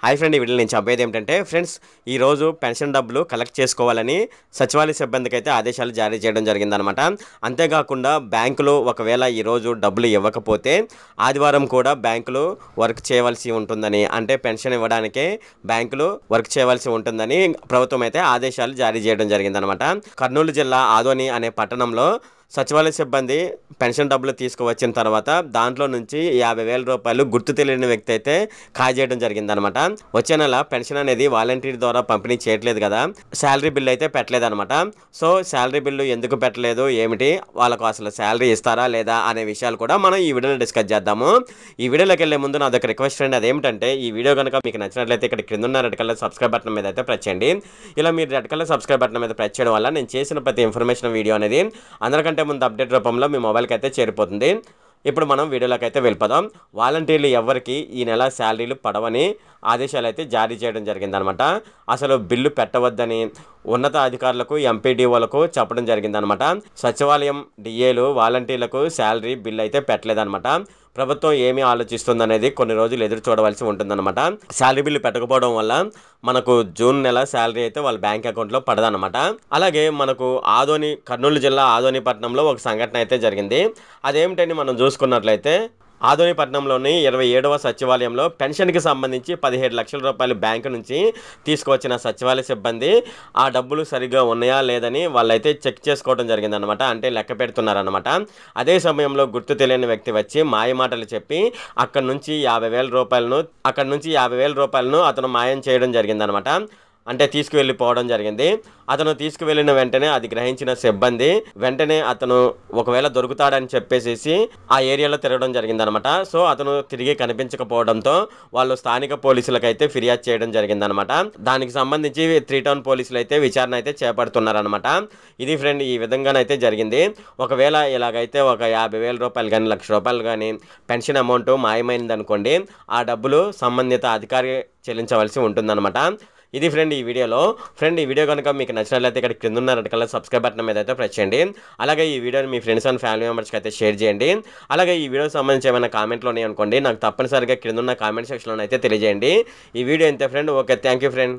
Hi friend, ఈ వీడియోలో నేను చెప్పేది ఏంటంటే ఫ్రెండ్స్, ఈరోజు పెన్షన్ డబ్బులు కలెక్ట్ చేసుకోవాలని సచివాలయ సిబ్బందికి అయితే ఆదేశాలు జారీ చేయడం జరిగిందనమాట. అంతేకాకుండా బ్యాంకులో ఒకవేళ ఈరోజు డబ్బులు ఇవ్వకపోతే ఆదివారం కూడా బ్యాంకులు వర్క్ చేయవలసి ఉంటుందని, అంటే పెన్షన్ ఇవ్వడానికే బ్యాంకులు వర్క్ చేయవలసి ఉంటుందని ప్రభుత్వం అయితే ఆదేశాలు జారీ చేయడం జరిగిందనమాట. కర్నూలు జిల్లా ఆదోని అనే పట్టణంలో సచివాలయ సిబ్బంది పెన్షన్ డబ్బులు తీసుకువచ్చిన తర్వాత దాంట్లో నుంచి 50,000 రూపాయలు గుర్తు తెలియని వ్యక్తి అయితే కాజేయడం జరిగిందనమాట. వచ్చే నెల పెన్షన్ అనేది వాలంటీర్ ద్వారా పంపిణీ చేయట్లేదు కదా, శాలరీ బిల్లు అయితే పెట్టలేదనమాట. సో శాలరీ బిల్లు ఎందుకు పెట్టలేదు, ఏమిటి, వాళ్ళకు అసలు శాలరీ ఇస్తారా లేదా అనే విషయాలు కూడా మనం ఈ వీడియోలో డిస్కస్ చేద్దాము. ఈ వీడియోలోకి వెళ్ళే ముందు నాదొక రిక్వెస్ట్ ఫ్రెండ్, అదేమిటంటే ఈ వీడియో కనుక మీకు నచ్చినట్లయితే ఇక్కడ క్రింద ఉన్న రెడ్ కలర్ సబ్స్క్రైబ్ బటన్ మీద అయితే ప్రెస్ చేయండి. ఇలా మీరు రెడ్ కలర్ సబ్స్క్రైబ్ బటన్ మీద ప్రెస్ చేయడం వల్ల నేను చేసిన ప్రతి ఇన్ఫర్మేషన్ వీడియో అనేది అందరికంటే ముందు అప్డేట్ రూపంలో మీ మొబైల్కి అయితే చేరిపోతుంది. ఇప్పుడు మనం వీడియోలోకి అయితే వెళ్ళిపోదాం. వాలంటీర్లు ఎవరికి ఈ నెల శాలరీలు పడవని ఆదేశాలు అయితే జారీ చేయడం జరిగిందనమాట. అసలు బిల్లు పెట్టవద్దని ఉన్నత అధికారులకు, ఎంపీడీఓలకు చెప్పడం జరిగిందనమాట. సచివాలయం డిఏలు వాలంటీర్లకు శాలరీ బిల్లు అయితే పెట్టలేదనమాట. ప్రభుత్వం ఏమి ఆలోచిస్తుందనేది కొన్ని రోజులు ఎదురు చూడవలసి ఉంటుందన్నమాట. శాలరీ బిల్లు పెట్టకపోవడం వల్ల మనకు జూన్ నెల శాలరీ అయితే వాళ్ళ బ్యాంక్ అకౌంట్లో పడదన్నమాట. అలాగే మనకు కర్నూలు జిల్లా ఆదోని పట్టణంలో ఒక సంఘటన అయితే జరిగింది. అదేమిటని మనం చూసుకున్నట్లయితే ఆదోని పట్టణంలోని 27వ సచివాలయంలో పెన్షన్కి సంబంధించి 17 లక్షల రూపాయలు బ్యాంకు నుంచి తీసుకువచ్చిన సచివాలయ సిబ్బంది ఆ డబ్బులు సరిగ్గా ఉన్నాయా లేదని వాళ్ళైతే చెక్ చేసుకోవడం జరిగిందనమాట. అంటే లెక్క పెడుతున్నారనమాట. అదే సమయంలో గుర్తు తెలియని వ్యక్తి వచ్చి మాయమాటలు చెప్పి అక్కడి నుంచి 50,000 రూపాయలను అతను మాయం చేయడం జరిగిందనమాట. అంటే తీసుకువెళ్ళిపోవడం జరిగింది. అతను తీసుకువెళ్ళిన వెంటనే అది గ్రహించిన సిబ్బంది వెంటనే అతను ఒకవేళ దొరుకుతాడని చెప్పేసి ఆ ఏరియాలో తిరగడం జరిగిందనమాట. సో అతను తిరిగి కనిపించకపోవడంతో వాళ్ళు స్థానిక పోలీసులకైతే ఫిర్యాదు చేయడం జరిగిందనమాట. దానికి సంబంధించి 3 టౌన్ పోలీసులు అయితే విచారణ అయితే చేపడుతున్నారనమాట. ఇది ఫ్రెండ్, ఈ విధంగానైతే జరిగింది. ఒకవేళ ఇలాగైతే ఒక 50,000 రూపాయలు కానీ, 1,00,000 రూపాయలు కానీ పెన్షన్ అమౌంట్ మాయమైంది అనుకోండి, ఆ డబ్బులు సంబంధిత అధికారి చెల్లించవలసి ఉంటుందన్నమాట. ఇది ఫ్రెండ్ ఈ వీడియోలో. ఫ్రెండ్, ఈ వీడియో కనుక మీకు నచ్చినట్లయితే ఇక్కడ కింద ఉన్న రెడ్ కలర్ సబ్స్క్రైబ్ బటన్ మీద అయితే ప్రెస్ చేయండి. అలాగే ఈ వీడియోని మీ ఫ్రెండ్స్ అండ్ ఫ్యామిలీ మెంబర్స్కి అయితే షేర్ చేయండి. అలాగే ఈ వీడియోకి సంబంధించి ఏమైనా కామెంట్లు ఉన్నాయి అనుకోండి, నాకు తప్పనిసరిగా కింద ఉన్న కామెంట్ సెక్షన్లో అయితే తెలియజేయండి. ఈ వీడియో ఇంతే friend. Okay, thank you friend.